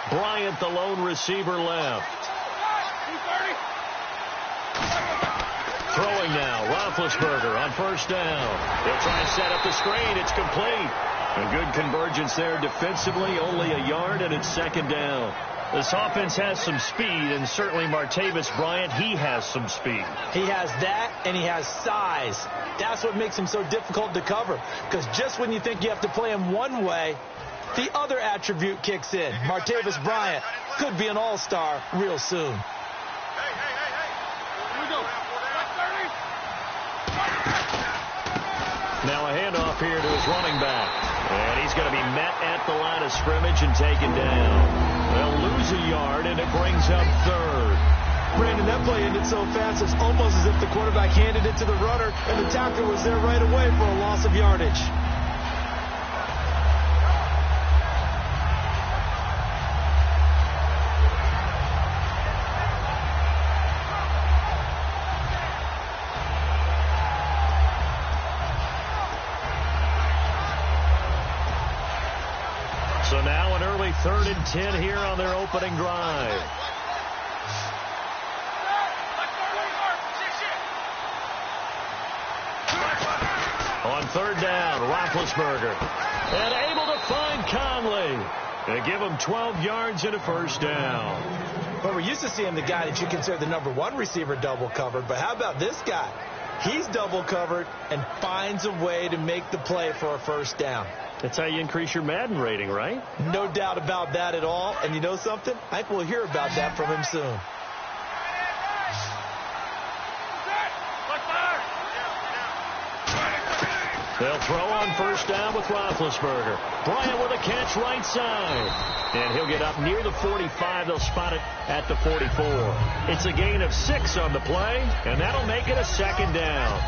Bryant, the lone receiver, left. Throwing now, Roethlisberger on first down. He'll try and set up the screen. It's complete. A good convergence there defensively, only a yard, and it's second down. This offense has some speed, and certainly Martavis Bryant, he has some speed. He has that, and he has size. That's what makes him so difficult to cover, because just when you think you have to play him one way, the other attribute kicks in. Martavis Bryant could be an all-star real soon. Now a handoff here to his running back. And he's going to be met at the line of scrimmage and taken down. They'll lose a yard, and it brings up third. Brandon, that play ended so fast, it's almost as if the quarterback handed it to the runner, and the tackler was there right away for a loss of yardage. So now an early 3rd and 10 here on their opening drive. On third down, Roethlisberger. And able to find Conley. They give him 12 yards and a first down. Well, we're used to seeing the guy that you consider the #1 receiver double covered, but how about this guy? He's double covered and finds a way to make the play for a first down. That's how you increase your Madden rating, right? No doubt about that at all. And you know something? I think we'll hear about that from him soon. They'll throw on first down with Roethlisberger. Bryant with a catch right side. And he'll get up near the 45. They'll spot it at the 44. It's a gain of 6 on the play, and that'll make it a second down.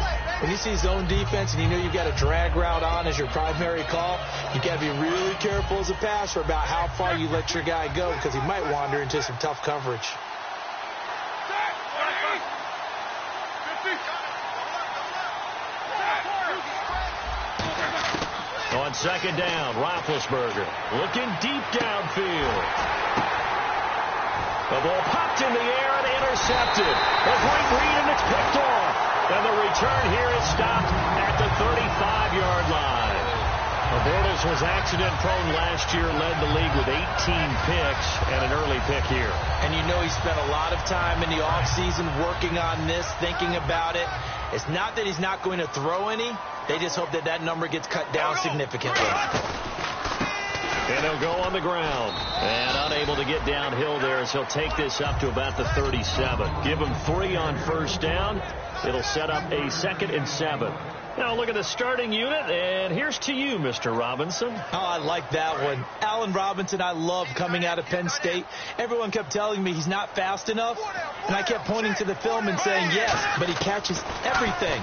When you see zone defense and you know you've got a drag route on as your primary call, you got to be really careful as a passer about how far you let your guy go, because he might wander into some tough coverage. On second down, Roethlisberger looking deep downfield. The ball popped in the air and intercepted. A great read, and it's picked off. And the return here is stopped at the 35-yard line. Bortles was accident-prone last year, led the league with 18 picks and an early pick here. And you know he spent a lot of time in the offseason working on this, thinking about it. It's not that he's not going to throw any. They just hope that that number gets cut down significantly. And he'll go on the ground. And unable to get downhill there as he'll take this up to about the 37. Give him 3 on first down. It'll set up a 2nd and 7. Now look at the starting unit, and here's to you, Mr. Robinson. Oh, I like that one. Allen Robinson, I love coming out of Penn State. Everyone kept telling me he's not fast enough, and I kept pointing to the film and saying yes, but he catches everything.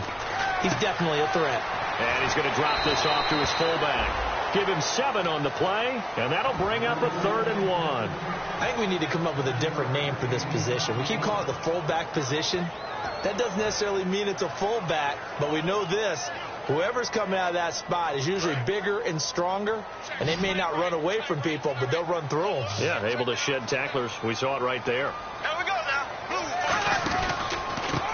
He's definitely a threat. And he's going to drop this off to his fullback. Give him 7 on the play, and that'll bring up a 3rd and 1. I think we need to come up with a different name for this position. We keep calling it the fullback position. That doesn't necessarily mean it's a fullback, but we know this. Whoever's coming out of that spot is usually bigger and stronger, and they may not run away from people, but they'll run through them. Yeah, able to shed tacklers. We saw it right there. Here we go now.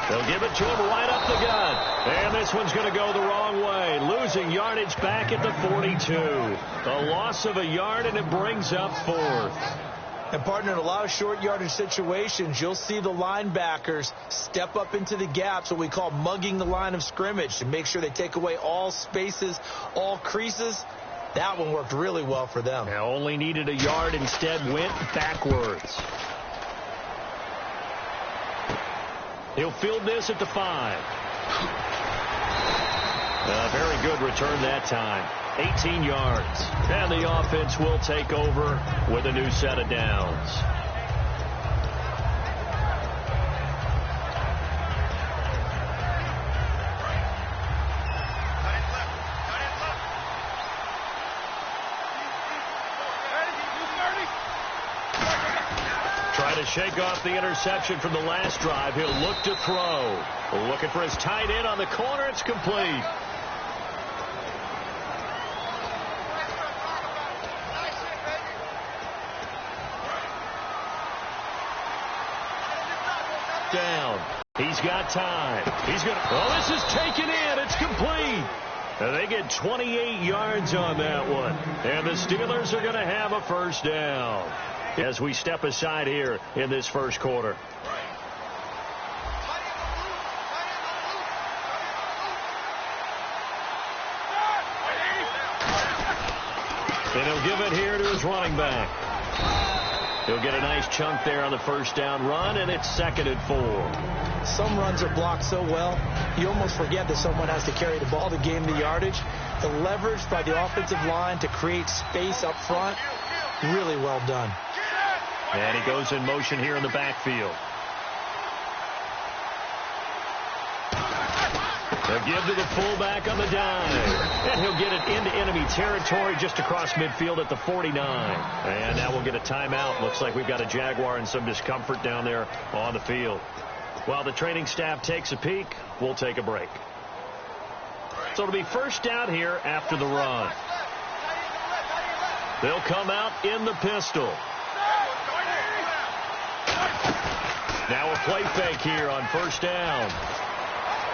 They'll give it to him right up the gut. And this one's going to go the wrong way. Losing yardage back at the 42. A loss of a yard, and it brings up 4th. And, partner, in a lot of short yardage situations, you'll see the linebackers step up into the gaps, what we call mugging the line of scrimmage, to make sure they take away all spaces, all creases. That one worked really well for them. Now only needed a yard, instead went backwards. He'll field this at the 5. A very good return that time. 18 yards. And the offense will take over with a new set of downs. Trying to shake off the interception from the last drive. He'll look to throw. Looking for his tight end on the corner. It's complete. He's got time. Oh, this is taken in. It's complete. And they get 28 yards on that one. And the Steelers are going to have a first down as we step aside here in this first quarter. And he'll give it here to his running back. He'll get a nice chunk there on the first down run, and it's 2nd and 4. Some runs are blocked so well, you almost forget that someone has to carry the ball to gain the yardage. The leverage by the offensive line to create space up front, really well done. And he goes in motion here in the backfield. They'll give to the fullback on the dime. And he'll get it into enemy territory just across midfield at the 49. And now we'll get a timeout. Looks like we've got a Jaguar in some discomfort down there on the field. While the training staff takes a peek, we'll take a break. So it'll be first down here after the run. They'll come out in the pistol. Now a play fake here on first down.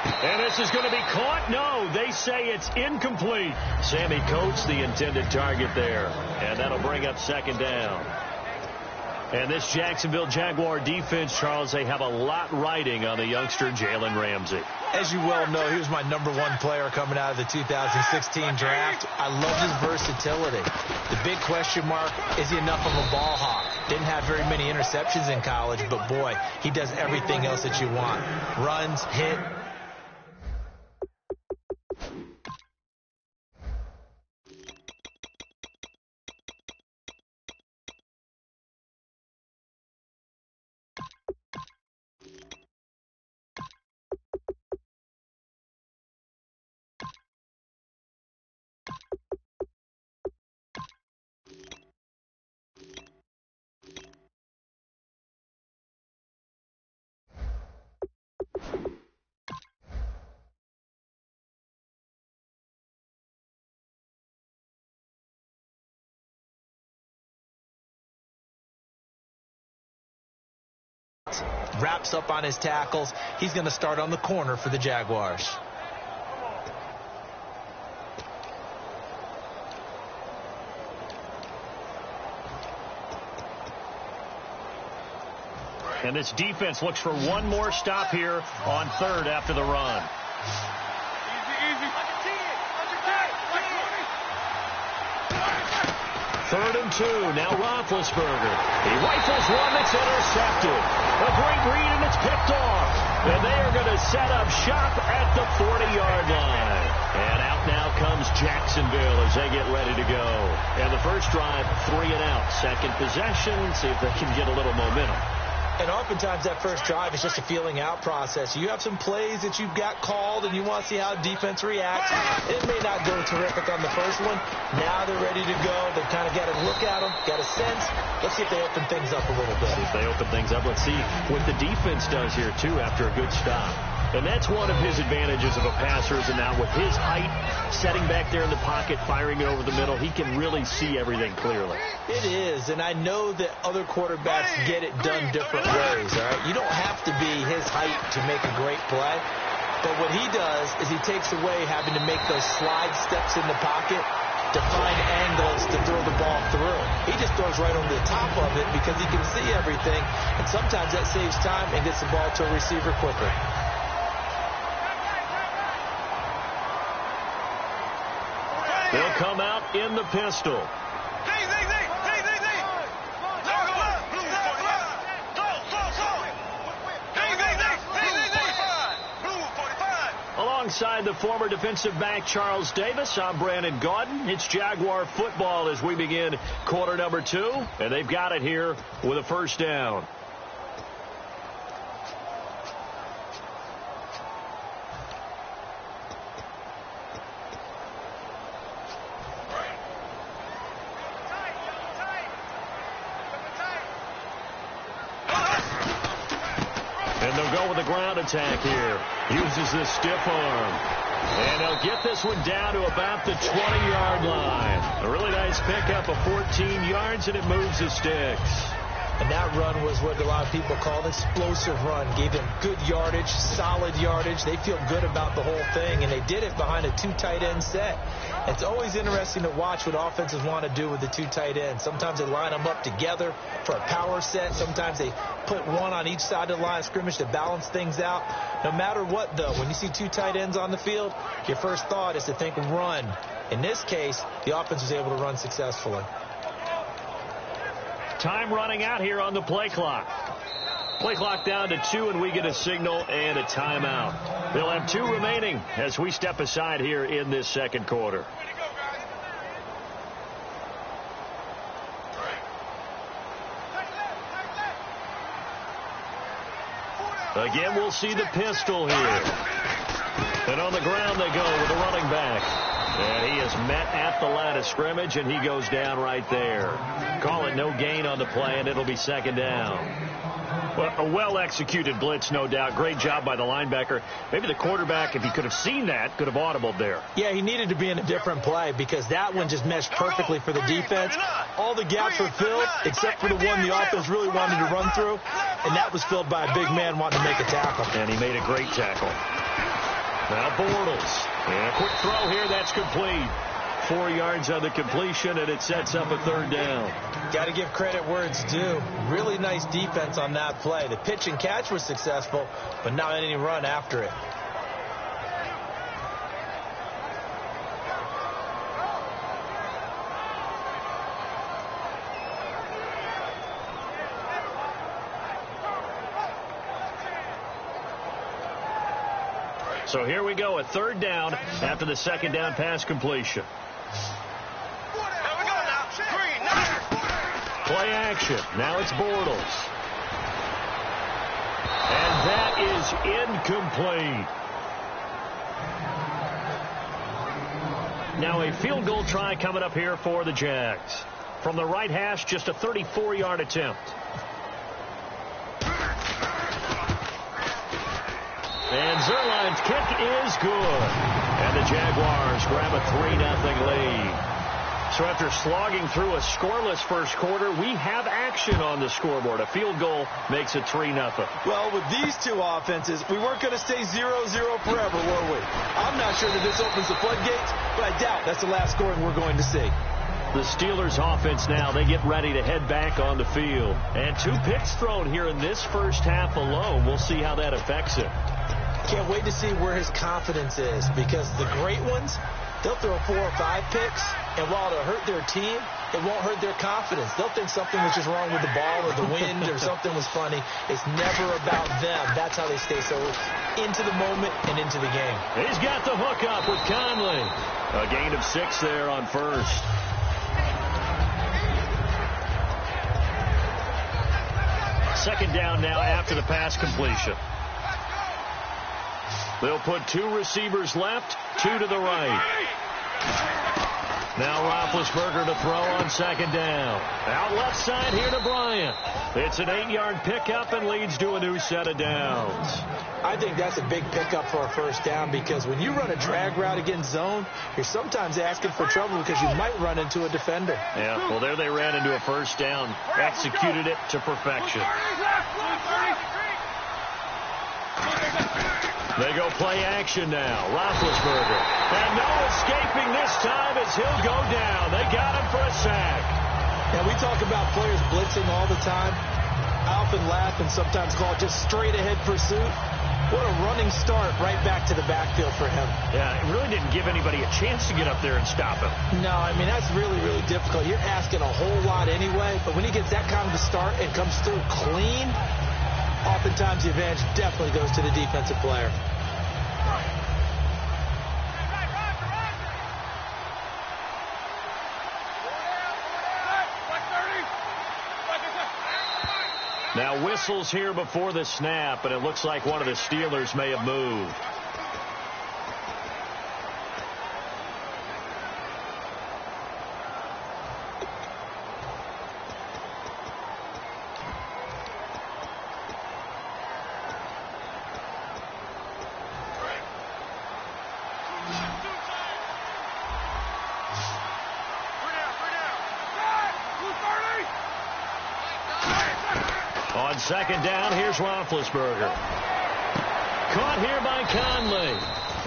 And this is going to be caught. No, they say it's incomplete. Sammy Coates, the intended target there. And that'll bring up 2nd down. And this Jacksonville Jaguar defense, Charles, they have a lot riding on the youngster Jalen Ramsey. As you well know, he was my #1 player coming out of the 2016 draft. I love his versatility. The big question mark, is he enough of a ball hawk? Didn't have very many interceptions in college, but boy, he does everything else that you want. Runs, hit. Wraps up on his tackles. He's going to start on the corner for the Jaguars. And this defense looks for one more stop here on 3rd after the run. Third and 2. Now Roethlisberger. He rifles one that's intercepted. A great read, and it's picked off. And they are going to set up shop at the 40-yard line. And out now comes Jacksonville as they get ready to go. And the first drive, 3 and out. Second possession. See if they can get a little momentum. And oftentimes that first drive is just a feeling out process. You have some plays that you've got called and you want to see how defense reacts. It may not go terrific on the first one. Now they're ready to go. They've kind of got a look at them, got a sense. Let's see if they open things up a little bit. See if they open things up. Let's see what the defense does here, too, after a good stop. And that's one of his advantages of a passer, is now with his height, setting back there in the pocket, firing it over the middle, he can really see everything clearly. It is, and I know that other quarterbacks get it done different ways, all right? You don't have to be his height to make a great play, but what he does is he takes away having to make those slide steps in the pocket to find angles to throw the ball through. He just throws right over the top of it because he can see everything, and sometimes that saves time and gets the ball to a receiver quicker. They'll come out in the pistol. Alongside the former defensive back Charles Davis, I'm Brandon Gaudin. It's Jaguar football as we begin quarter number 2, and they've got it here with a first down. And they'll go with a ground attack here. Uses this stiff arm. And they'll get this one down to about the 20-yard line. A really nice pickup of 14 yards, and it moves the sticks. And that run was what a lot of people call an explosive run. Gave them good yardage, solid yardage. They feel good about the whole thing, and they did it behind a 2 tight end set. It's always interesting to watch what offenses want to do with the 2 tight ends. Sometimes they line them up together for a power set. Sometimes they put one on each side of the line of scrimmage to balance things out. No matter what, though, when you see 2 tight ends on the field, your first thought is to think run. In this case, the offense was able to run successfully. Time running out here on the play clock. Play clock down to 2, and we get a signal and a timeout. They'll have 2 remaining as we step aside here in this second quarter. Again, we'll see the pistol here. And on the ground they go with the running back. And he is met at the line of scrimmage, and he goes down right there. Call it no gain on the play, and it'll be second down. Well, a well-executed blitz, no doubt. Great job by the linebacker. Maybe the quarterback, if he could have seen that, could have audibled there. Yeah, he needed to be in a different play because that one just meshed perfectly for the defense. All the gaps were filled except for the one the offense really wanted to run through, and that was filled by a big man wanting to make a tackle. And he made a great tackle. Now Bortles. And a quick throw here. That's complete. 4 yards on the completion, and it sets up a third down. Got to give credit where it's due. Really nice defense on that play. The pitch and catch was successful, but not any run after it. So here we go, a third down after the second down pass completion. Play action. Now it's Bortles. And that is incomplete. Now a field goal try coming up here for the Jags. From the right hash, just a 34-yard attempt. And Zerline's kick is good. And the Jaguars grab a 3-0 lead. So after slogging through a scoreless first quarter, we have action on the scoreboard. A field goal makes it 3-0. Well, with these two offenses, we weren't going to stay 0-0 forever, were we? I'm not sure that this opens the floodgates, but I doubt that's the last scoring we're going to see. The Steelers offense now, they get ready to head back on the field. And 2 picks thrown here in this first half alone. We'll see how that affects it. Can't wait to see where his confidence is, because the great ones, they'll throw 4 or 5 picks, and while it'll hurt their team, it won't hurt their confidence. They'll think something was just wrong with the ball or the wind or something was funny. It's never about them. That's how they stay so into the moment and into the game. He's got the hook up with Conley. A gain of 6 there on first. Second down now after the pass completion. They'll put 2 receivers left, 2 to the right. Now Roethlisberger to throw on second down. Out left side here to Bryant. It's an 8-yard pickup and leads to a new set of downs. I think that's a big pickup for a first down, because when you run a drag route against zone, you're sometimes asking for trouble because you might run into a defender. Yeah, well, there they ran into a first down. Executed it to perfection. They go play action now. Roethlisberger. And no escaping this time as he'll go down. They got him for a sack. Now, we talk about players blitzing all the time. I often laugh and sometimes call it just straight ahead pursuit. What a running start right back to the backfield for him. Yeah, it really didn't give anybody a chance to get up there and stop him. No, I mean, that's really, really difficult. You're asking a whole lot anyway, but when he gets that kind of a start and comes through clean, oftentimes the advantage definitely goes to the defensive player. Now whistles here before the snap, and it looks like one of the Steelers may have moved. On second down, here's Roethlisberger. Caught here by Conley.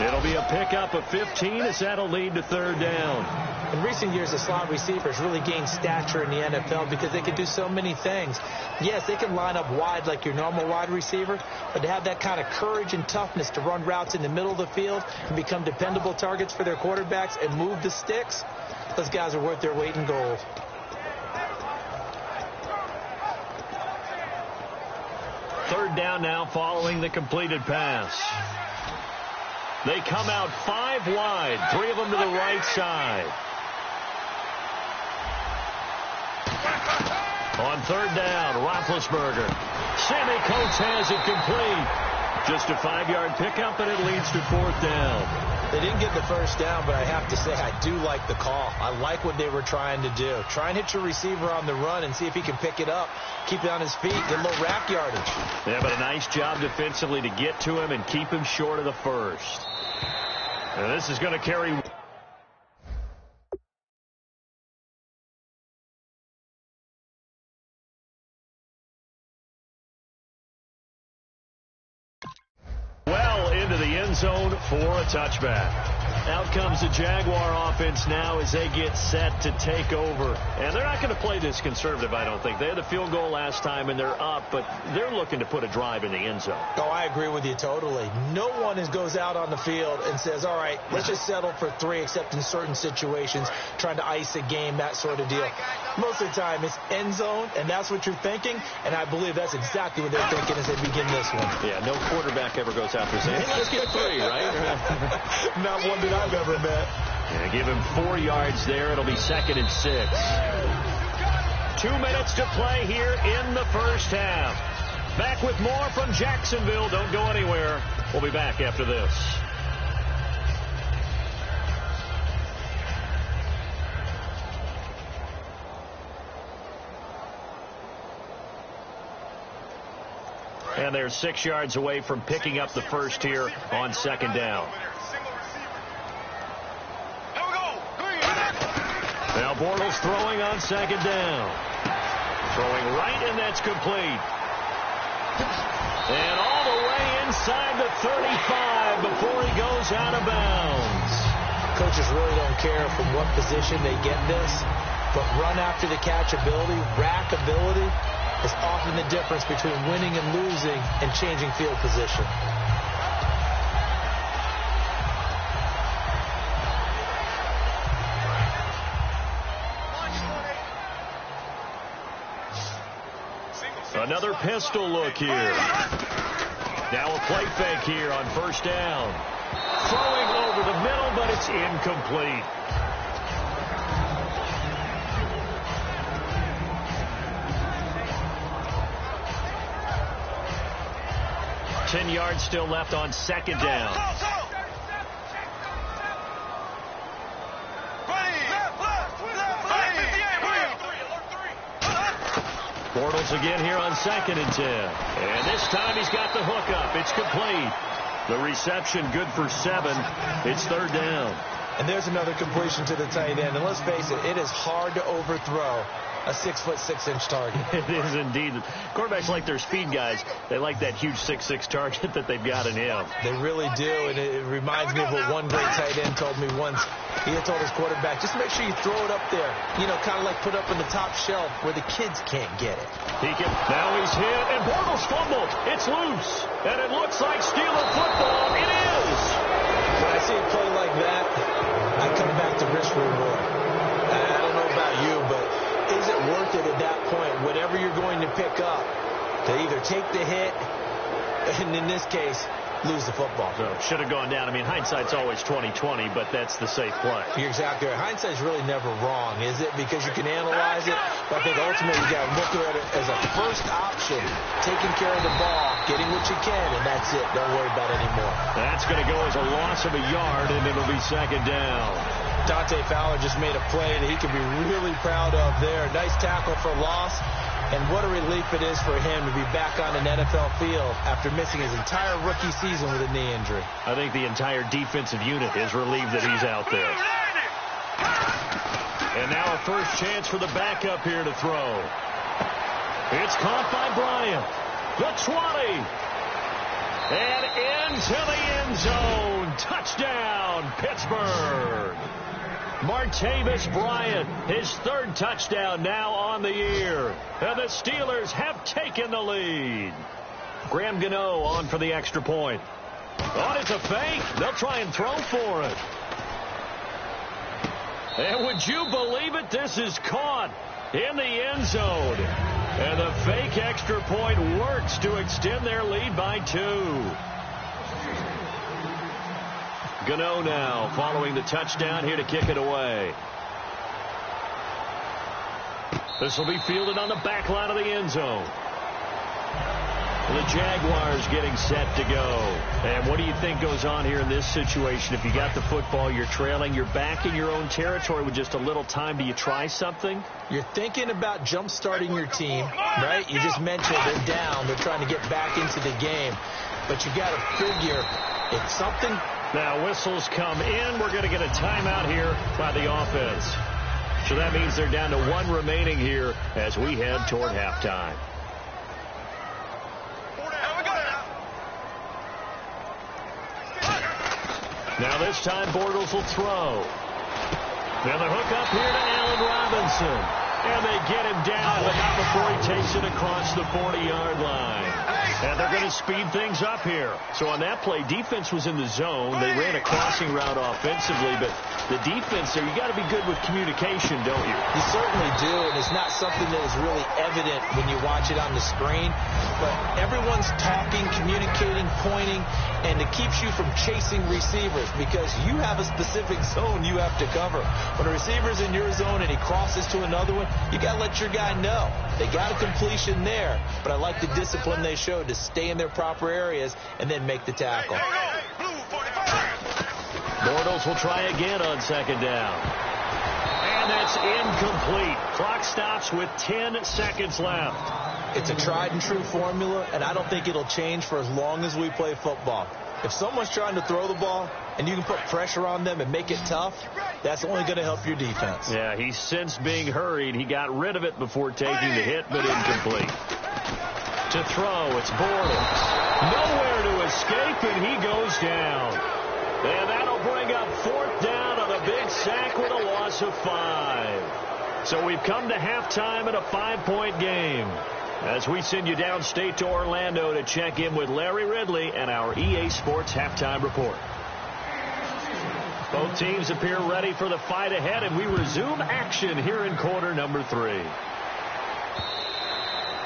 It'll be a pickup of 15 as that'll lead to third down. In recent years, the slot receivers really gained stature in the NFL because they can do so many things. Yes, they can line up wide like your normal wide receiver, but to have that kind of courage and toughness to run routes in the middle of the field and become dependable targets for their quarterbacks and move the sticks, those guys are worth their weight in gold. Third down now following the completed pass. They come out 5 wide, 3 of them to the right side. On third down, Roethlisberger. Sammy Coates has it complete. Just a 5-yard pickup, and it leads to fourth down. They didn't get the first down, but I have to say I do like the call. I like what they were trying to do. Try and hit your receiver on the run and see if he can pick it up, keep it on his feet, get a little rack yardage. Yeah, but a nice job defensively to get to him and keep him short of the first. And this is going to carry. Well into the end zone for a touchback. Out comes the Jaguar offense now as they get set to take over. And they're not going to play this conservative, I don't think. They had a field goal last time, and they're up, but they're looking to put a drive in the end zone. Oh, I agree with you totally. No one goes out on the field and says, all right, let's just settle for 3, except in certain situations, trying to ice a game, that sort of deal. Most of the time, it's end zone, and that's what you're thinking, and I believe that's exactly what they're thinking as they begin this one. Yeah, no quarterback ever goes out there saying, hey, let's get 3, right? Not one that I've ever met. Yeah, give him 4 yards there. It'll be 2nd and 6. 2 minutes to play here in the first half. Back with more from Jacksonville. Don't go anywhere. We'll be back after this. And they're 6 yards away from picking up the first here on second down. Now Bortles throwing on second down. Throwing right, and that's complete. And all the way inside the 35 before he goes out of bounds. Coaches really don't care from what position they get this, but run after the catch ability, rack ability, is often the difference between winning and losing and changing field position. Another pistol look here. Now a play fake here on first down. Throwing over the middle, but it's incomplete. Ten yards still left on second down. Bortles again here on 2nd and 10. And this time he's got the hook up. It's complete. The reception good for 7. It's third down. And there's another completion to the tight end. And let's face it, it is hard to overthrow a 6'6" target. It is indeed. Quarterbacks like their speed guys. They like that huge 6'6" target that they've got in him. They really do, and it reminds me of what one great tight end told me once. He had told his quarterback, just make sure you throw it up there. You know, kind of like put up in the top shelf where the kids can't get it. Now he's hit, and Bortles fumbled. It's loose, and it looks like Steeler football. It is. When I see a play like that, I come back to risk reward. I don't know about you, but is it worth it at that point, whatever you're going to pick up, to either take the hit, and in this case, lose the football? So should have gone down. I mean, hindsight's always 20/20, but that's the safe play. You're exactly right. Hindsight's really never wrong, is it? Because you can analyze it, but I think ultimately you got to look at it as a first option, taking care of the ball, getting what you can, and that's it. Don't worry about it anymore. That's going to go as a loss of a yard, and it'll be second down. Dante Fowler just made a play that he can be really proud of there. Nice tackle for loss. And what a relief it is for him to be back on an NFL field after missing his entire rookie season with a knee injury. I think the entire defensive unit is relieved that he's out there. And now a first chance for the backup here to throw. It's caught by Bryant. The 20. And into the end zone. Touchdown, Pittsburgh. Martavis Bryant, his third touchdown now on the year. And the Steelers have taken the lead. Graham Gano on for the extra point. Oh, it's a fake. They'll try and throw for it. And would you believe it? This is caught in the end zone. And the fake extra point works to extend their lead by 2. Gano now following the touchdown here to kick it away. This will be fielded on the back line of the end zone. The Jaguars getting set to go. And what do you think goes on here in this situation? If you got the football, you're trailing, you're back in your own territory with just a little time. Do you try something? You're thinking about jump-starting your team, right? You just mentioned they're down. They're trying to get back into the game. But you got to figure it's something. Now whistles come in. We're going to get a timeout here by the offense. So that means they're down to 1 remaining here as we head toward halftime. Now this time Bortles will throw. Now the hook up here to Allen Robinson. And they get him down, but not before he takes it across the 40-yard line. And they're going to speed things up here. So on that play, defense was in the zone. They ran a crossing route offensively, but the defense there, you got to be good with communication, don't you? You certainly do, and it's not something that is really evident when you watch it on the screen. But everyone's talking, communicating, pointing, and it keeps you from chasing receivers because you have a specific zone you have to cover. When a receiver's in your zone and he crosses to another one, you got to let your guy know. They got a completion there, but I like the discipline they showed to stay in their proper areas and then make the tackle. Bortles will try again on second down. And that's incomplete. Clock stops with 10 seconds left. It's a tried-and-true formula, and I don't think it'll change for as long as we play football. If someone's trying to throw the ball and you can put pressure on them and make it tough, that's only going to help your defense. Yeah, he's since being hurried. He got rid of it before taking the hit, but incomplete. To throw, it's Bortles. Nowhere to escape, and he goes down. And that'll bring up 4th down on a big sack with a loss of 5. So we've come to halftime in a 5-point game. As we send you downstate to Orlando to check in with Larry Ridley and our EA Sports Halftime Report. Both teams appear ready for the fight ahead, and we resume action here in quarter number 3.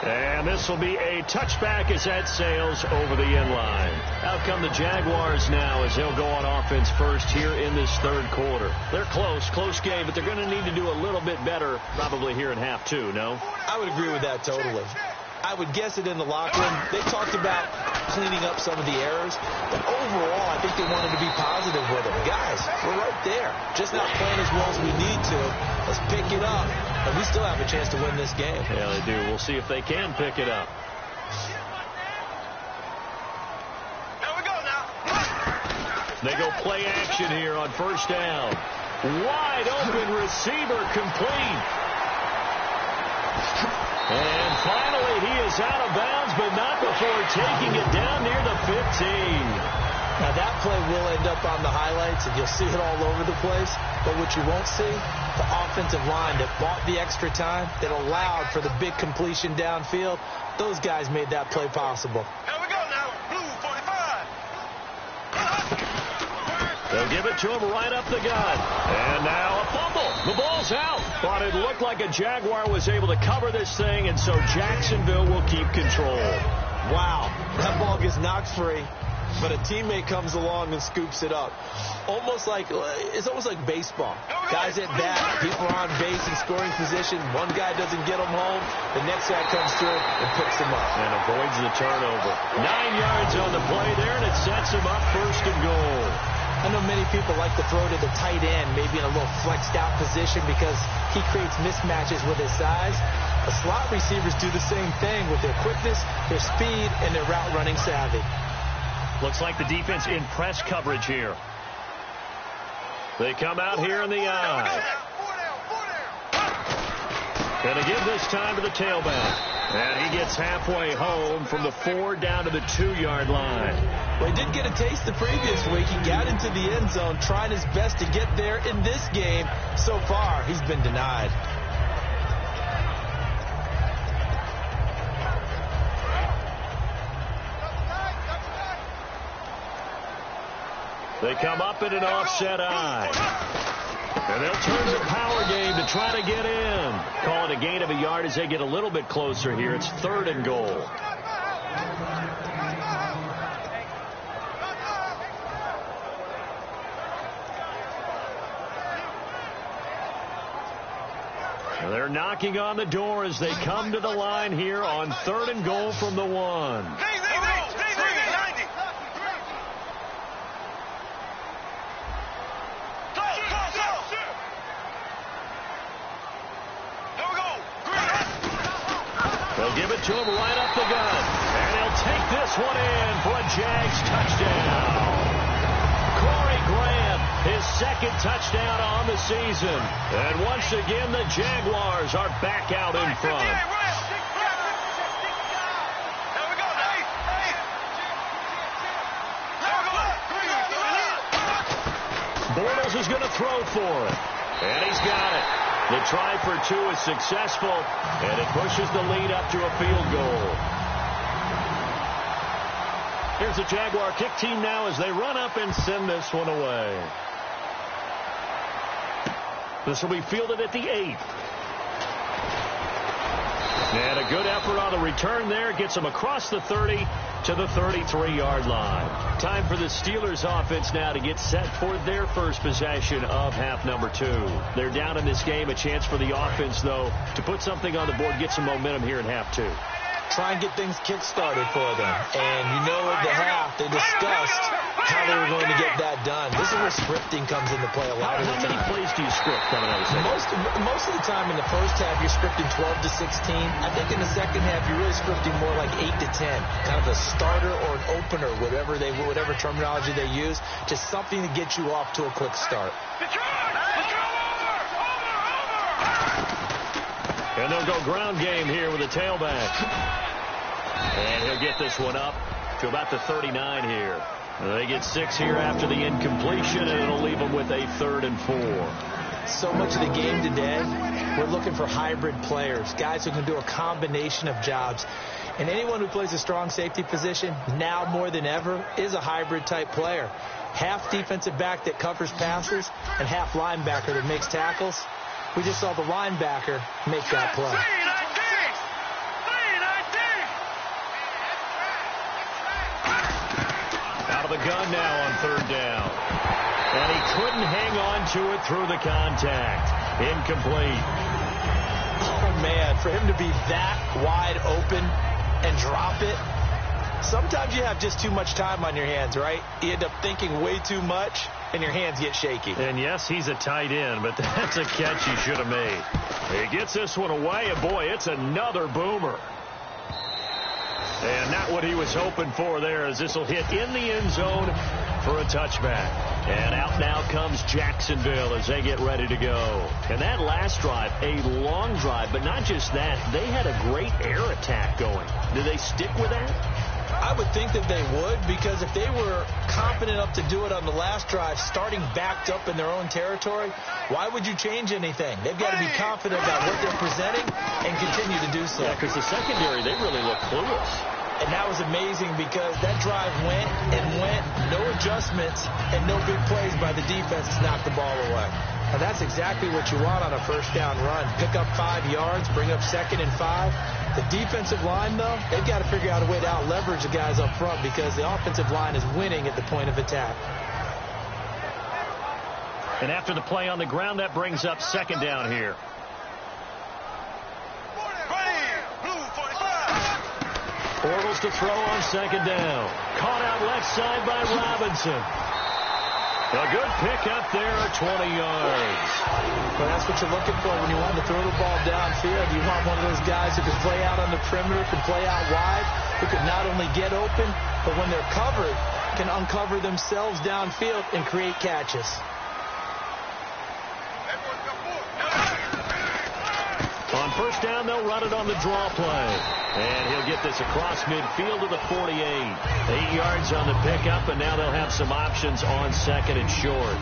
And this will be a touchback as that sails over the end line. Out come the Jaguars now as they'll go on offense first here in this third quarter. They're close game, but they're going to need to do a little bit better probably here in half 2, no? I would agree with that totally. I would guess it in the locker room. They talked about cleaning up some of the errors, but overall, I think they wanted to be positive with them. Guys, we're right there. Just not playing as well as we need to. Let's pick it up, and we still have a chance to win this game. Yeah, they do. We'll see if they can pick it up. Here we go now. They go play action here on first down. Wide open receiver complete. And finally, he is out of bounds, but not before taking it down near the 15. Now, that play will end up on the highlights, and you'll see it all over the place. But what you won't see, the offensive line that bought the extra time, that allowed for the big completion downfield, those guys made that play possible. Here we go now. Blue 45. They'll give it to him right up the gut. And now a fumble. The ball's out. But it looked like a Jaguar was able to cover this thing, and so Jacksonville will keep control. Wow. That ball gets knocked free, but a teammate comes along and scoops it up. It's almost like baseball. Guys at bat, people are on base in scoring position. One guy doesn't get them home. The next guy comes through and picks them up. And avoids the turnover. 9 yards on the play there, and it sets him up first and goal. I know many people like to throw to the tight end, maybe in a little flexed out position because he creates mismatches with his size. The slot receivers do the same thing with their quickness, their speed, and their route running savvy. Looks like the defense in press coverage here. They come out here in the eye. Going to give this time to the tailback. And he gets halfway home from the 4 down to the 2-yard line. Well, he did get a taste the previous week. He got into the end zone trying his best to get there in this game. So far, he's been denied. They come up in an offset eye. And they'll turn the power game to try to get in. Call it a gain of a yard as they get a little bit closer here. It's 3rd and goal. And they're knocking on the door as they come to the line here on 3rd and goal from the 1. They'll give it to him right up the gut. And he'll take this one in for a Jags touchdown. Corey Grant, his 2nd touchdown on the season. And once again, the Jaguars are back out in front. Bortles is going to throw for it. And he's got it. The try for 2 is successful, and it pushes the lead up to a field goal. Here's the Jaguar kick team now as they run up and send this one away. This will be fielded at the 8. And a good effort on the return there. Gets them across the 30 to the 33-yard line. Time for the Steelers offense now to get set for their first possession of half number 2. They're down in this game. A chance for the offense, though, to put something on the board, get some momentum here in half 2. Try and get things kick-started for them. And you know at the half, they discussed how they were going to get that done. This is where scripting comes into play a lot of the time. How many plays do you script coming out of the second? Most of the time in the first half, you're scripting 12 to 16. I think in the second half, you're really scripting more like 8 to 10. Kind of a starter or an opener, whatever terminology they use. Just something to get you off to a quick start. And they'll go ground game here with a tailback. And he'll get this one up to about the 39 here. They get 6 here after the incompletion, and it'll leave them with a 3rd and 4. So much of the game today, we're looking for hybrid players, guys who can do a combination of jobs. And anyone who plays a strong safety position, now more than ever, is a hybrid-type player. Half defensive back that covers passes and half linebacker that makes tackles. We just saw the linebacker make that play. Out of the gun now on 3rd down. And he couldn't hang on to it through the contact. Incomplete. Oh, man, for him to be that wide open and drop it. Sometimes you have just too much time on your hands, right? You end up thinking way too much, and your hands get shaky. And, yes, he's a tight end, but that's a catch he should have made. He gets this one away, and, boy, it's another boomer. And not what he was hoping for there, as this will hit in the end zone for a touchback. And out now comes Jacksonville as they get ready to go. And that last drive, a long drive, but not just that. They had a great air attack going. Do they stick with that? I would think that they would, because if they were confident enough to do it on the last drive, starting backed up in their own territory, why would you change anything? They've got to be confident about what they're presenting and continue to do so. Yeah, because the secondary, they really look clueless. And that was amazing because that drive went and went, no adjustments and no big plays by the defense to knock the ball away. And that's exactly what you want on a first down run. Pick up 5 yards, bring up 2nd and 5. The defensive line, though, they've got to figure out a way to out-leverage the guys up front because the offensive line is winning at the point of attack. And after the play on the ground, that brings up 2nd down here. Bortles to throw on 2nd down. Caught out left side by Robinson. A good pickup there at 20 yards. Well, that's what you're looking for when you want to throw the ball downfield. You want one of those guys who can play out on the perimeter, can play out wide, who can not only get open, but when they're covered, can uncover themselves downfield and create catches. On 1st first down, they'll run it on the draw play. And he'll get this across midfield to the 48. 8 yards on the pickup, and now they'll have some options on second and short.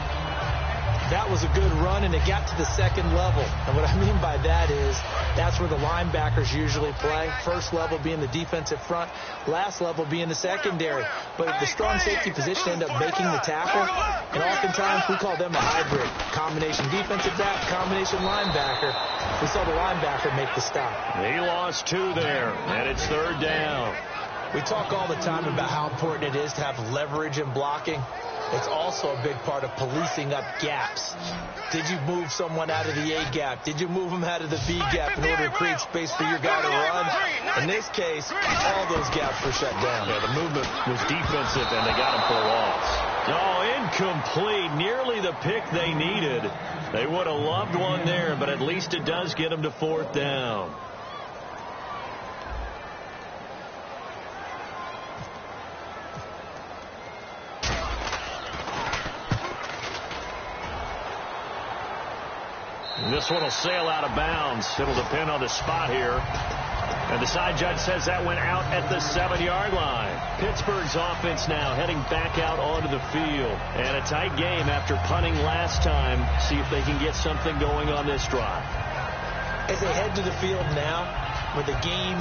That was a good run, and it got to the second level. And what I mean by that is that's where the linebackers usually play. First level being the defensive front, last level being the secondary. But the strong safety position ended up making the tackle, and oftentimes we call them a hybrid. Combination defensive back, combination linebacker. We saw the linebacker make the stop. He lost 2 there, and it's third down. We talk all the time about how important it is to have leverage in blocking. It's also a big part of policing up gaps. Did you move someone out of the A gap? Did you move them out of the B gap in order to create space for your guy to run? In this case, all those gaps were shut down. Yeah, the movement was defensive, and they got him for a loss. Oh, incomplete. Nearly the pick they needed. They would have loved one there, but at least it does get them to fourth down. This one will sail out of bounds. It'll depend on the spot here. And the side judge says that went out at the 7-yard line. Pittsburgh's offense now heading back out onto the field. And a tight game after punting last time. See if they can get something going on this drive. As they head to the field now, with the game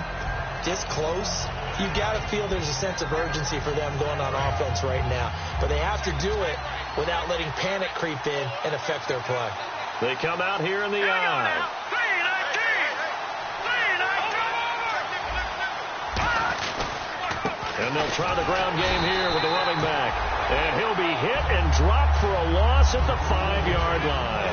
this close, you've got to feel there's a sense of urgency for them going on offense right now. But they have to do it without letting panic creep in and affect their play. They come out here in the eye. And they'll try the ground game here with the running back. And he'll be hit and dropped for a loss at the 5-yard line.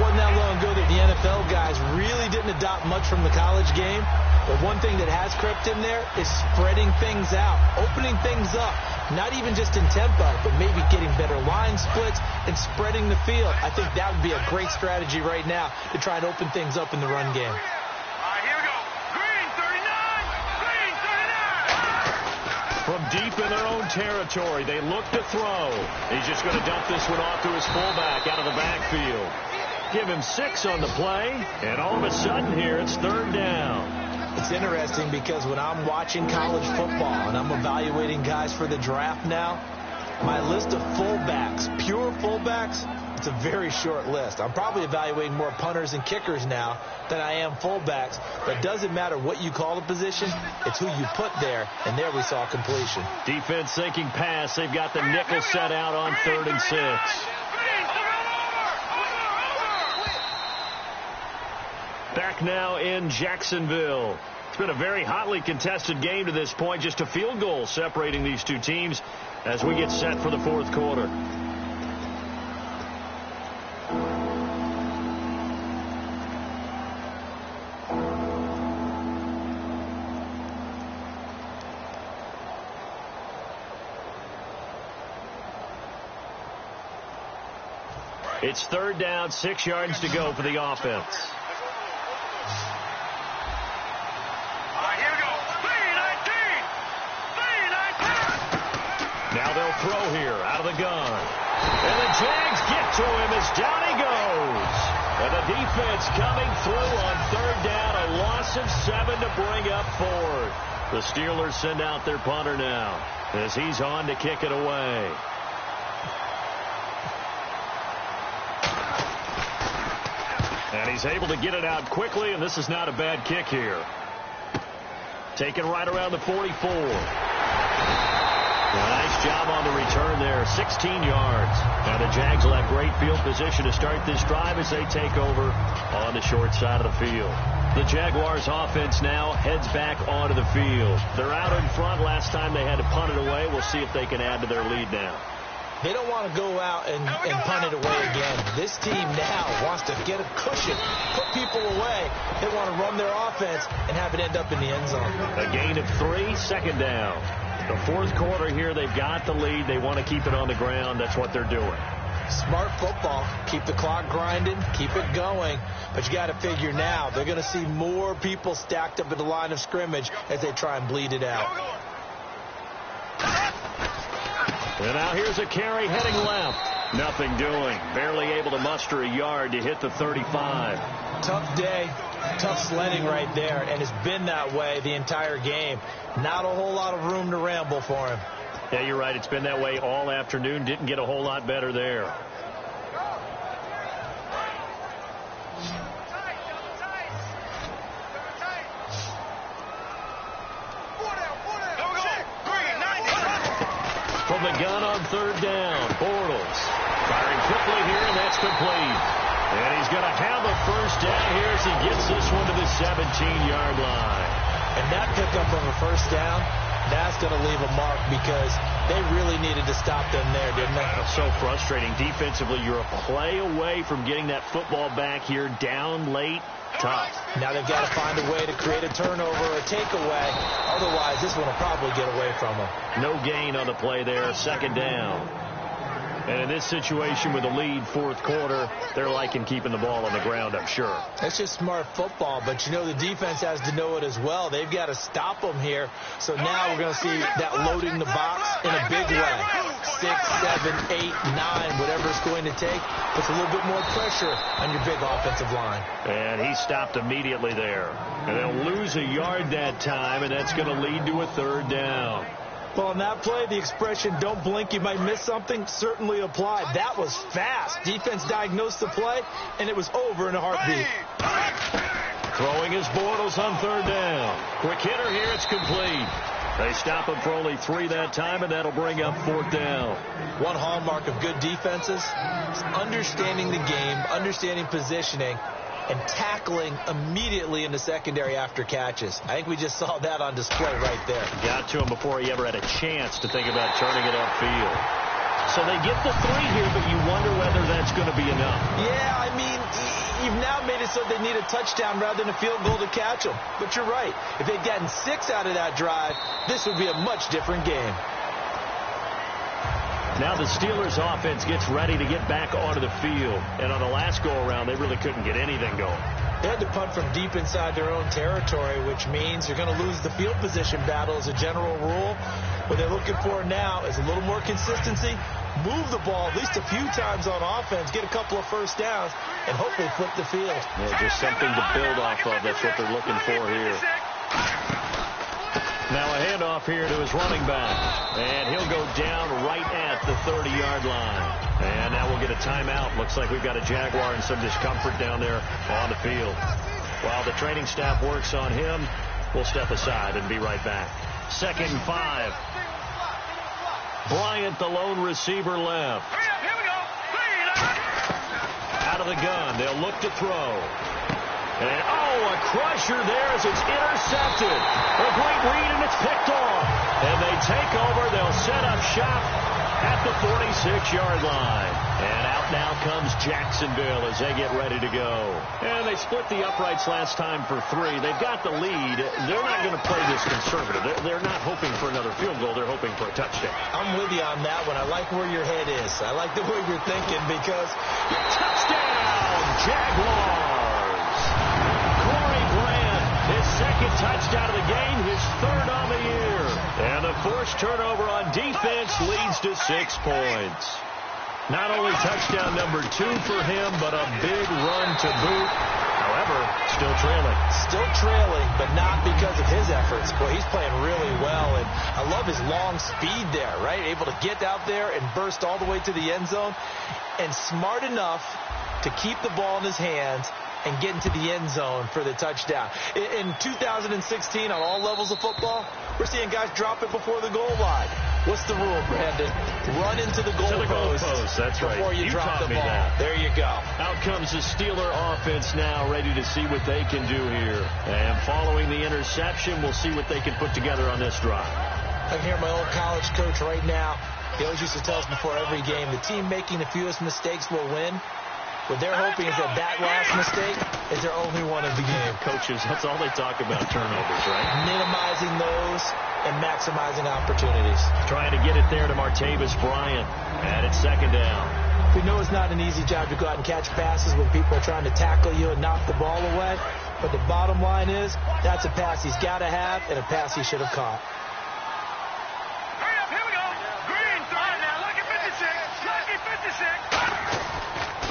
Wasn't that long ago that the NFL guys really didn't adopt much from the college game. But one thing that has crept in there is spreading things out, opening things up. Not even just in tempo, but maybe getting better line splits and spreading the field. I think that would be a great strategy right now to try and open things up in the run game. All right, here we go. Green 39. From deep in their own territory, they look to throw. He's just going to dump this one off to his fullback out of the backfield. Give him 6 on the play, and all of a sudden here it's third down. It's interesting because when I'm watching college football and I'm evaluating guys for the draft now, my list of fullbacks, pure fullbacks, it's a very short list. I'm probably evaluating more punters and kickers now than I am fullbacks. But it doesn't matter what you call the position, it's who you put there, and there we saw completion. Defense sinking pass. They've got the nickel set out on 3rd and 6. Back now in Jacksonville. It's been a very hotly contested game to this point. Just a field goal separating these two teams as we get set for the 4th quarter. It's 3rd down, 6 yards to go for the offense. Now they'll throw here out of the gun. And the Jags get to him as down he goes. And the defense coming through on 3rd down. A loss of 7 to bring up 4th. The Steelers send out their punter now as he's on to kick it away. And he's able to get it out quickly, and this is not a bad kick here. Taken right around the 44. Nice job on the return there, 16 yards. Now the Jags will have great field position to start this drive as they take over on the short side of the field. The Jaguars offense now heads back onto the field. They're out in front. Last time they had to punt it away. We'll see if they can add to their lead now. They don't want to go out and punt it away again. This team now wants to get a cushion, put people away. They want to run their offense and have it end up in the end zone. A gain of 3, 2nd down. The 4th quarter here, they've got the lead. They want to keep it on the ground. That's what they're doing. Smart football. Keep the clock grinding. Keep it going. But you got to figure now they're going to see more people stacked up at the line of scrimmage as they try and bleed it out. And now here's a carry heading left. Nothing doing. Barely able to muster a yard to hit the 35. Tough day. Tough sledding right there, and it's been that way the entire game. Not a whole lot of room to ramble for him. Yeah, you're right. It's been that way all afternoon. Didn't get a whole lot better there. From the gun on third down, Bortles firing quickly here, and that's complete. And he's going to have a first down here as he gets this one to the 17-yard line. And that pickup of a first down, that's going to leave a mark because they really needed to stop them there, didn't they? So frustrating. Defensively, you're a play away from getting that football back here down late. Tough. Now they've got to find a way to create a turnover or a takeaway. Otherwise, this one will probably get away from them. No gain on the play there. Second down. And in this situation with the lead, fourth quarter, they're liking keeping the ball on the ground, I'm sure. That's just smart football, but you know the defense has to know it as well. They've got to stop them here. So now we're going to see that loading the box in a big way. 6, 7, 8, 9, whatever it's going to take, puts a little bit more pressure on your big offensive line. And he stopped immediately there. And they'll lose a yard that time, and that's going to lead to a third down. Well, on that play, the expression, don't blink, you might miss something, certainly applied. That was fast. Defense diagnosed the play, and it was over in a heartbeat. Throwing his Bortles on third down. Quick hitter here, it's complete. They stop him for only 3 that time, and that'll bring up fourth down. One hallmark of good defenses is understanding the game, understanding positioning, and tackling immediately in the secondary after catches. I think we just saw that on display right there. Got to him before he ever had a chance to think about turning it upfield. So they get the 3 here, but you wonder whether that's going to be enough. Yeah, I mean, you've now made it so they need a touchdown rather than a field goal to catch them. But you're right. If they'd gotten 6 out of that drive, this would be a much different game. Now the Steelers offense gets ready to get back onto the field. And on the last go-around, they really couldn't get anything going. They had to punt from deep inside their own territory, which means you're going to lose the field position battle as a general rule. What they're looking for now is a little more consistency, move the ball at least a few times on offense, get a couple of first downs, and hopefully flip the field. Yeah, just something to build off of. That's what they're looking for here. Now a handoff here to his running back. And he'll go down right at the 30-yard line. And now we'll get a timeout. Looks like we've got a Jaguar in some discomfort down there on the field. While the training staff works on him, we'll step aside and be right back. 2nd and 5. Bryant, the lone receiver, left. Here we go. Out of the gun. They'll look to throw. And, a crusher there as it's intercepted. A great read, and it's picked off. And they take over. They'll set up shop at the 46-yard line. And out now comes Jacksonville as they get ready to go. And they split the uprights last time for 3. They've got the lead. They're not going to play this conservative. They're not hoping for another field goal. They're hoping for a touchdown. I'm with you on that one. I like where your head is. I like the way you're thinking because touchdown, Jaguars. His 2nd touchdown of the game, his 3rd on the year. And the forced turnover on defense leads to 6 points. Not only touchdown number 2 for him, but a big run to boot. However, still trailing. Still trailing, but not because of his efforts. Boy, he's playing really well, and I love his long speed there, right? Able to get out there and burst all the way to the end zone, and smart enough to keep the ball in his hands and get into the end zone for the touchdown. In 2016, on all levels of football, we're seeing guys drop it before the goal line. What's the rule, Brandon? Run into the goal post. That's right. Before you drop the ball. That. There you go. Out comes the Steeler offense now, ready to see what they can do here. And following the interception, we'll see what they can put together on this drive. I can hear my old college coach right now. He always used to tell us before every game, the team making the fewest mistakes will win. What they're hoping is that last mistake is their only one of the game. Coaches, that's all they talk about, turnovers, right? Minimizing those and maximizing opportunities. Trying to get it there to Martavis Bryant. And it's 2nd down. We know it's not an easy job to go out and catch passes when people are trying to tackle you and knock the ball away. But the bottom line is that's a pass he's got to have and a pass he should have caught. Hurry up, here we go. Green, throw it now. Lucky 56. Lucky 56.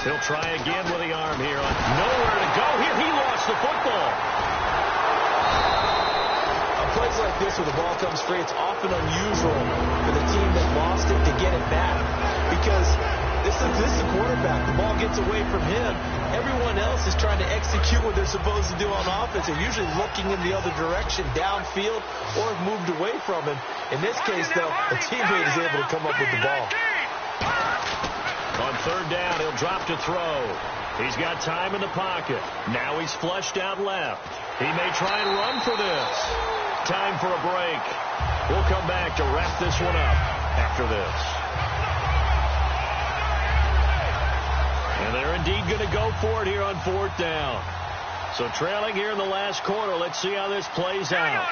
He'll try again with the arm here. Nowhere to go here. He lost the football. On plays like this where the ball comes free, it's often unusual for the team that lost it to get it back. Because this is the quarterback. The ball gets away from him. Everyone else is trying to execute what they're supposed to do on offense. They're usually looking in the other direction, downfield, or have moved away from him. In this case, though, the teammate is able to come up with the ball. On third down, he'll drop to throw. He's got time in the pocket. Now he's flushed out left. He may try and run for this. Time for a break. We'll come back to wrap this one up after this. And they're indeed going to go for it here on fourth down. So trailing here in the last quarter. Let's see how this plays out.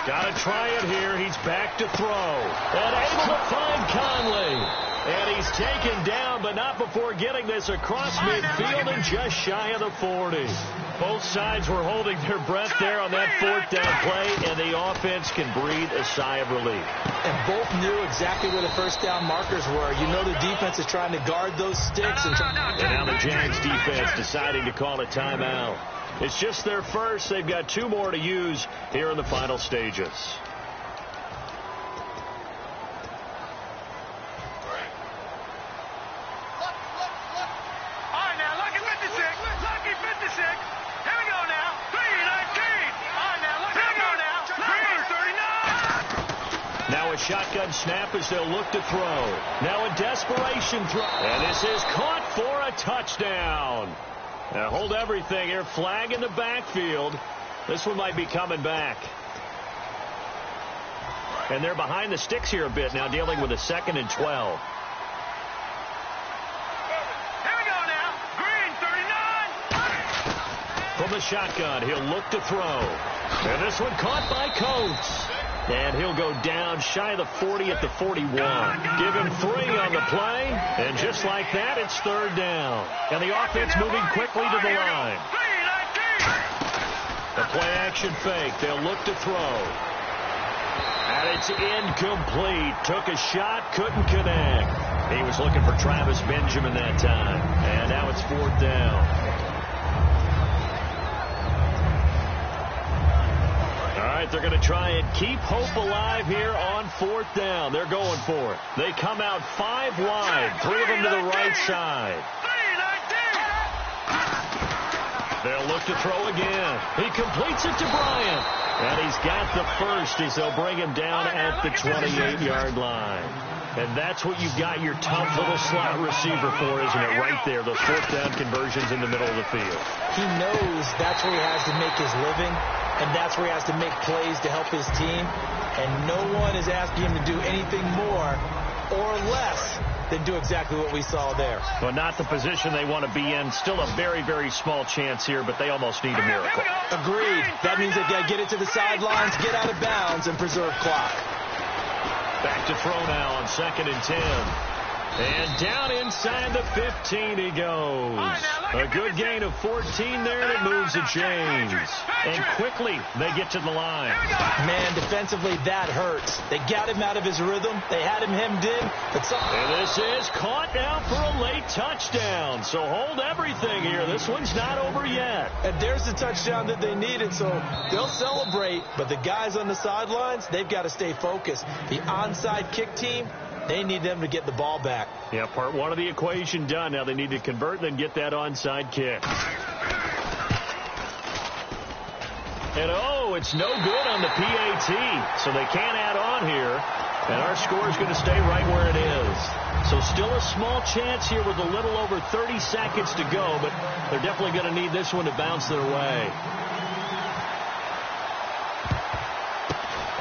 Got to try it here. He's back to throw. And able to find Conley. And he's taken down, but not before getting this across midfield and just shy of the 40. Both sides were holding their breath there on that fourth down play, and the offense can breathe a sigh of relief. And both knew exactly where the first down markers were. You know the defense is trying to guard those sticks. And now the Jags defense deciding to call a timeout. It's just their first. They've got two more to use here in the final stages. Now a shotgun snap as they'll look to throw. Now a desperation throw. And this is caught for a touchdown. Now hold everything here. Flag in the backfield. This one might be coming back. And they're behind the sticks here a bit now, dealing with a 2nd and 12. Here we go now. Green, 39. From the shotgun, he'll look to throw. And this one caught by Coates. And he'll go down shy of the 40 at the 41. Give him 3 on the play. And just like that, it's third down. And the offense moving quickly to the line. The play action fake. They'll look to throw. And it's incomplete. Took a shot, couldn't connect. He was looking for Travis Benjamin that time. And now it's fourth down. They're going to try and keep hope alive here on fourth down. They're going for it. They come out 5 wide, 3 of them to the right side. They'll look to throw again. He completes it to Bryant. And he's got the first as they'll bring him down at the 28-yard line. And that's what you've got your tough little slot receiver for, isn't it? Right there, those fourth down conversions in the middle of the field. He knows that's where he has to make his living. And that's where he has to make plays to help his team. And no one is asking him to do anything more or less than do exactly what we saw there. Well, not the position they want to be in. Still a very, very small chance here, but they almost need a miracle. Agreed. That means they've got to get it to the sidelines, get out of bounds, and preserve clock. Back to throw now on 2nd and 10. And down inside the 15 he goes. A good gain of 14 there, and it moves the chains. And quickly they get to the line. Man, defensively, that hurts. They got him out of his rhythm. They had him hemmed in. And this is caught now for a late touchdown. So hold everything here. This one's not over yet. And there's the touchdown that they needed, so they'll celebrate. But the guys on the sidelines, they've got to stay focused. The onside kick team, they need them to get the ball back. Yeah, part one of the equation done. Now they need to convert and then get that onside kick. And, it's no good on the PAT. So they can't add on here. And our score is going to stay right where it is. So still a small chance here with a little over 30 seconds to go. But they're definitely going to need this one to bounce their way.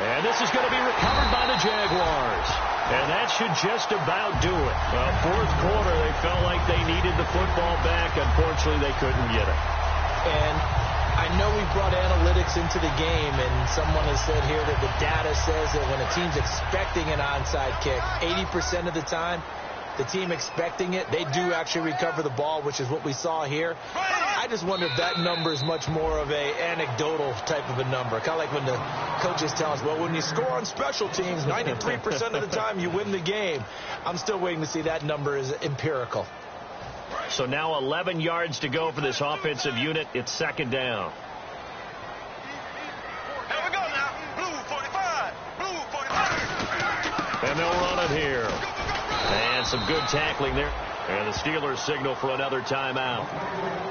And this is going to be recovered by the Jaguars. And that should just about do it. Fourth quarter, they felt like they needed the football back. Unfortunately, they couldn't get it. And I know we brought analytics into the game, and someone has said here that the data says that when a team's expecting an onside kick, 80% of the time, the team expecting it, they do actually recover the ball, which is what we saw here. I just wonder if that number is much more of a anecdotal type of a number. Kind of like when the coaches tell us, well, when you score on special teams, 93% of the time you win the game. I'm still waiting to see that number is empirical. So now 11 yards to go for this offensive unit. It's second down. Here we go now. Blue 45. Blue 45. And they'll run it here. And some good tackling there. And the Steelers signal for another timeout.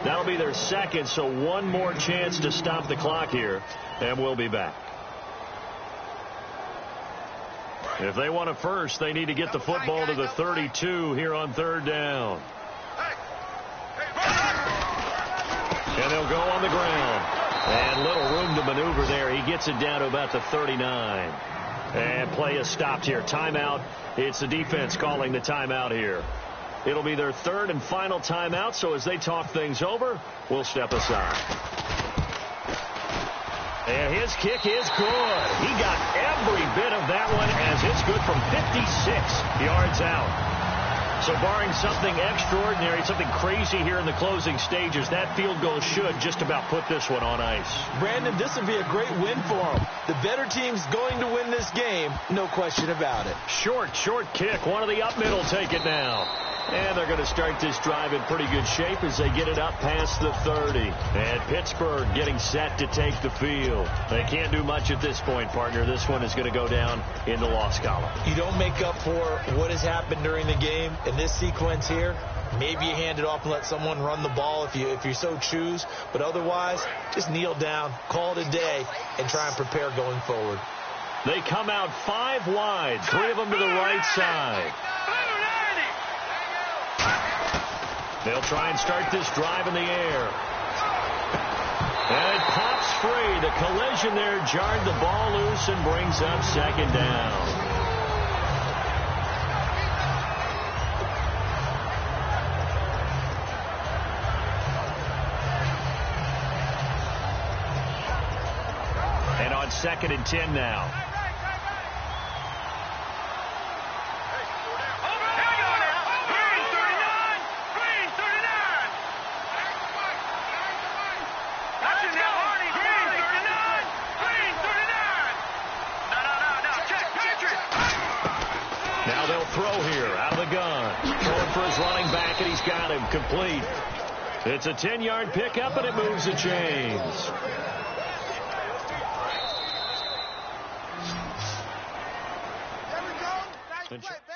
That'll be their second, so one more chance to stop the clock here. And we'll be back. If they want a first, they need to get the football to the 32 here on third down. And they'll go on the ground. And little room to maneuver there. He gets it down to about the 39. And play is stopped here. Timeout. It's the defense calling the timeout here. It'll be their third and final timeout, so as they talk things over, we'll step aside. And his kick is good. He got every bit of that one as it's good from 56 yards out. So barring something extraordinary, something crazy here in the closing stages, that field goal should just about put this one on ice. Brandon, this would be a great win for them. The better team's going to win this game, no question about it. Short kick. One of the up middle take it now. And they're going to start this drive in pretty good shape as they get it up past the 30. And Pittsburgh getting set to take the field. They can't do much at this point, partner. This one is going to go down in the loss column. You don't make up for what has happened during the game in this sequence here. Maybe you hand it off and let someone run the ball if you so choose. But otherwise, just kneel down, call it a day, and try and prepare going forward. They come out 5 wide, 3 of them to the right side. They'll try and start this drive in the air. And it pops free. The collision there jarred the ball loose and brings up second down. And on 2nd and 10 now. Now they'll throw here out of the gun. Throwing for his running back, and he's got him complete. It's a 10-yard pickup, and it moves the chains. There we go. Nice play.